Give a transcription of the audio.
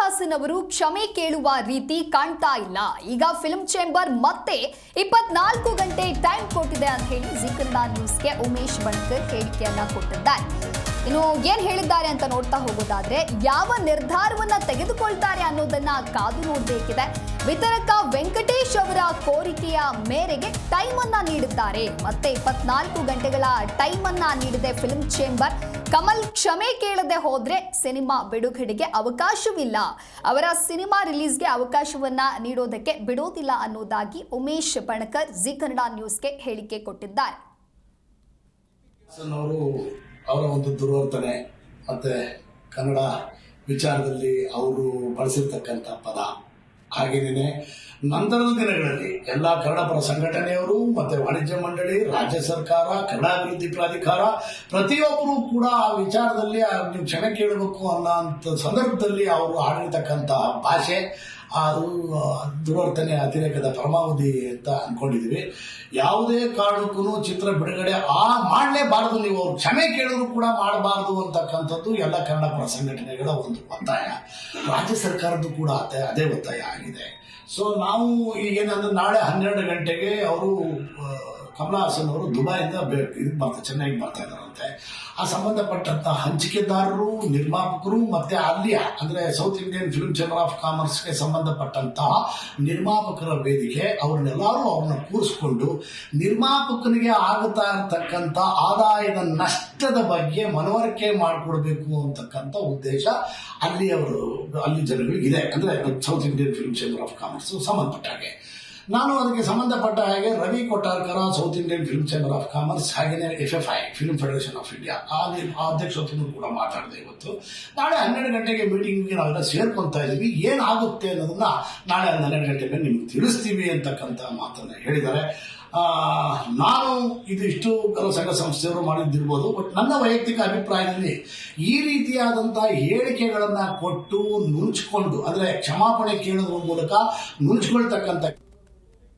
ಹಾಸನ್ ಅವರು ಕ್ಷಮೆ ಕೇಳುವ ರೀತಿ ಕಾಣ್ತಾ ಇಲ್ಲ. ಈಗ ಫಿಲ್ಮ್ ಚೇಂಬರ್ ಮತ್ತೆ 24 ಗಂಟೆ ಟೈಮ್ ಕೊಟ್ಟಿದೆ ಅಂತ ಹೇಳಿ ಜಿ ಕನ್ನಡ ನ್ಯೂಸ್ಗೆ ಉಮೇಶ್ ಬಣಕರ್ ಹೇಳಿಕೆಯನ್ನ ಕೊಟ್ಟಿದ್ದಾರೆ. ಇನ್ನು ಏನ್ ಹೇಳಿದ್ದಾರೆ ಅಂತ ನೋಡ್ತಾ ಹೋಗೋದಾದ್ರೆ, ಯಾವ ನಿರ್ಧಾರವನ್ನ ತೆಗೆದುಕೊಳ್ತಾರೆ ಅನ್ನೋದನ್ನ ಕಾದು ನೋಡಬೇಕಿದೆ. ವಿತರಕ ವೆಂಕಟೇಶ್ ಅವರ ಕೋರಿಕೆಯ ಮೇರೆಗೆ ಟೈಮ್ ಅನ್ನ ನೀಡಿದ್ದಾರೆ. ಮತ್ತೆ 24 ಗಂಟೆಗಳ ಟೈಮ್ ಅನ್ನ ನೀಡಿದೆ ಫಿಲ್ಮ್ ಚೇಂಬರ್. ಕಮಲ್ ಕ್ಷಮೆ ಕೇಳದೆ ಹೋದ್ರೆ ಸಿನಿಮಾ ಬಿಡುಗಡೆಗೆ ಅವಕಾಶವಿಲ್ಲ, ಅವರ ಸಿನಿಮಾ ರಿಲೀಸ್ಗೆ ಅವಕಾಶವನ್ನ ನೀಡೋದಕ್ಕೆ ಬಿಡೋದಿಲ್ಲ ಅನ್ನೋದಾಗಿ ಉಮೇಶ್ ಬಣಕರ್ ಜಿ ಕನ್ನಡ ನ್ಯೂಸ್ಗೆ ಹೇಳಿಕೆ ಕೊಟ್ಟಿದ್ದಾರೆ. ಅವರ ಒಂದು ದುರ್ವರ್ತನೆ ಮತ್ತೆ ಕನ್ನಡ ವಿಚಾರದಲ್ಲಿ ಅವರು ಬಳಸಿರ್ತಕ್ಕಂಥ ಪದ, ಹಾಗೇನೇ ನಂತರದ ದಿನಗಳಲ್ಲಿ ಎಲ್ಲ ಕನ್ನಡಪರ ಸಂಘಟನೆಯವರು ಮತ್ತೆ ವಾಣಿಜ್ಯ ಮಂಡಳಿ, ರಾಜ್ಯ ಸರ್ಕಾರ, ಕನ್ನಡ ಅಭಿವೃದ್ಧಿ ಪ್ರಾಧಿಕಾರ ಪ್ರತಿಯೊಬ್ಬರು ಕೂಡ ಆ ವಿಚಾರದಲ್ಲಿ ನೀವು ಕ್ಷಮೆ ಕೇಳಬೇಕು ಅನ್ನೋ ಸಂದರ್ಭದಲ್ಲಿ ಅವರು ಆಡಿರ್ತಕ್ಕಂಥ ಭಾಷೆ ಅದು ದುರ್ವರ್ತನೆ, ಅತಿರೇಕದ ಪರಮಾವಧಿ ಅಂತ ಅನ್ಕೊಂಡಿದ್ವಿ. ಯಾವುದೇ ಕಾರಣಕ್ಕೂ ಚಿತ್ರ ಬಿಡುಗಡೆ ಮಾಡಲೇಬಾರದು, ನೀವು ಅವ್ರು ಕ್ಷಮೆ ಕೇಳಿದ್ರು ಕೂಡ ಮಾಡಬಾರದು ಅಂತಕ್ಕಂಥದ್ದು ಎಲ್ಲ ಕನ್ನಡಪರ ಸಂಘಟನೆಗಳ ಒಂದು ಒತ್ತಾಯ. ರಾಜ್ಯ ಸರ್ಕಾರದ್ದು ಕೂಡ ಅದೇ ಒತ್ತಾಯ ಆಗಿದೆ. ಸೊ ನಾವು ಈಗೇನಂದ್ರೆ ನಾಳೆ 12 ಗಂಟೆಗೆ ಅವರು ಕಮಲ್ ಹಾಸನ್ ಅವರು ದುಬೈಯಿಂದ ಚೆನ್ನೈಗೆ ಬರ್ತಾ ಇದ್ದಾರಂತೆ. ಆ ಸಂಬಂಧಪಟ್ಟಂತ ಹಂಚಿಕೆದಾರರು, ನಿರ್ಮಾಪಕರು ಮತ್ತೆ ಅಲ್ಲಿಯ ಅಂದ್ರೆ south Indian film chamber of ಕಾಮರ್ಸ್ಗೆ ಸಂಬಂಧಪಟ್ಟಂತಹ ನಿರ್ಮಾಪಕರ ವೇದಿಕೆ, ಅವ್ರನ್ನ ಕೂರಿಸ್ಕೊಂಡು ನಿರ್ಮಾಪಕನಿಗೆ ಆಗುತ್ತಾ ಇರತಕ್ಕಂಥ ಆದಾಯದ ನಷ್ಟದ ಬಗ್ಗೆ ಮನವರಿಕೆ ಮಾಡಿಕೊಡ್ಬೇಕು ಅಂತಕ್ಕಂಥ ಉದ್ದೇಶ ಅಲ್ಲಿ ಜನಗಳಿಗೆ ಇದೆ. ಅಂದ್ರೆ south Indian film chamber of commerce ಸಂಬಂಧಪಟ್ಟ ಹಾಗೆ ನಾನು ಅದಕ್ಕೆ ಸಂಬಂಧಪಟ್ಟ ಹಾಗೆ Ravi Kottarkar, south Indian film chamber of commerce, ಹಾಗೆಯೇ FFI film federation of India ಆ ಅಧ್ಯಕ್ಷತೆಯನ್ನು ಕೂಡ ಮಾತಾಡಿದೆ. ಇವತ್ತು ನಾಳೆ 12 ಗಂಟೆಗೆ ಮೀಟಿಂಗ್ಗೆ ನಾವೆಲ್ಲ ಸೇರ್ಕೊಂತಾ ಇದ್ದೀವಿ. ಏನಾಗುತ್ತೆ ಅನ್ನೋದನ್ನ ನಾಳೆ 12 ಗಂಟೆ ಮೇಲೆ ನಿಮ್ಗೆ ತಿಳಿಸ್ತೀವಿ ಅಂತಕ್ಕಂಥ ಮಾತನ್ನ ಹೇಳಿದ್ದಾರೆ. ನಾನು ಇದಿಷ್ಟು ಕೆಲವು ಸಂಘ ಸಂಸ್ಥೆಯವರು ಮಾಡಿದ್ದಿರ್ಬೋದು, ಬಟ್ ನನ್ನ ವೈಯಕ್ತಿಕ ಅಭಿಪ್ರಾಯದಲ್ಲಿ ಈ ರೀತಿಯಾದಂತಹ ಹೇಳಿಕೆಗಳನ್ನ ಕೊಟ್ಟು ನುಣುಚಿಕೊಂಡು, ಅಂದ್ರೆ ಕ್ಷಮಾಪಣೆ ಕೇಳೋದ್ರ ಮೂಲಕ ನುಣುಚಿಕೊಳ್ತಕ್ಕಂಥ